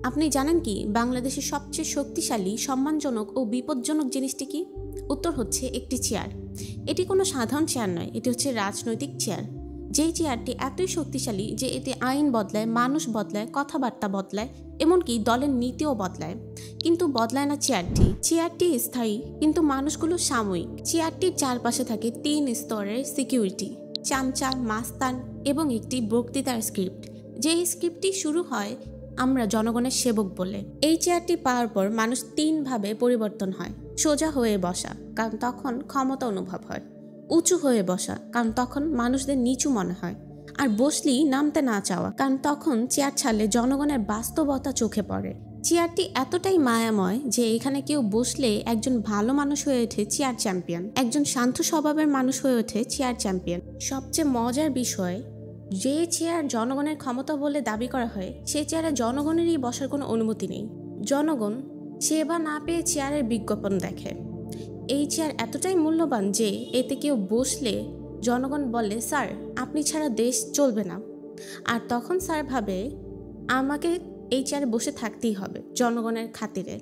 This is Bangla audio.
আপনি জানেন কি বাংলাদেশের সবচেয়ে শক্তিশালী, সম্মানজনক ও বিপজ্জনক জিনিসটি কি? উত্তর হচ্ছে একটি চেয়ার। এটি কোনো সাধারণ চেয়ার নয়, এটি হচ্ছে রাজনৈতিক চেয়ার। যেই চেয়ারটি এতই শক্তিশালী যে এতে আইন বদলায়, মানুষ বদলায়, কথাবার্তা বদলায়, এমনকি দলের নীতিও বদলায়। কিন্তু বদলায় না চেয়ারটি। চেয়ারটি স্থায়ী, কিন্তু মানুষগুলো সাময়িক। চেয়ারটির চারপাশে থাকে 3 স্তরের সিকিউরিটি, চামচা, মাস্তান এবং একটি বক্তৃতার স্ক্রিপ্ট। যেই স্ক্রিপ্টটি শুরু হয় আমরা জনগণের সেবক বলে। এই চেয়ারটি পাওয়ার পর মানুষ 3 ভাবে পরিবর্তন হয়। সোজা হয়ে বসা, কারণ তখন ক্ষমতা অনুভব হয়। উঁচু হয়ে বসা, কারণ তখন মানুষদের নিচু মনে হয়। আর বসলেই নামতে না চাওয়া, কারণ তখন চেয়ার ছাড়লে জনগণের বাস্তবতা চোখে পড়ে। চেয়ারটি এতটাই মায়াময় যে এখানে কেউ বসলে একজন ভালো মানুষ হয়ে ওঠে চেয়ার চ্যাম্পিয়ন, একজন শান্ত স্বভাবের মানুষ হয়ে ওঠে চেয়ার চ্যাম্পিয়ন। সবচেয়ে মজার বিষয়, যে চেয়ার জনগণের ক্ষমতা বলে দাবি করা হয় সে চেয়ারে জনগণেরই বসার কোনো অনুমতি নেই। জনগণ সেবা না পেয়ে চেয়ারের বিজ্ঞাপন দেখে। এই চেয়ার এতটাই মূল্যবান যে এতে কেউ বসলে জনগণ বলে, স্যার আপনি ছাড়া দেশ চলবে না। আর তখন স্যার ভাবে আমাকে এই চেয়ারে বসে থাকতেই হবে জনগণের খাতিরে।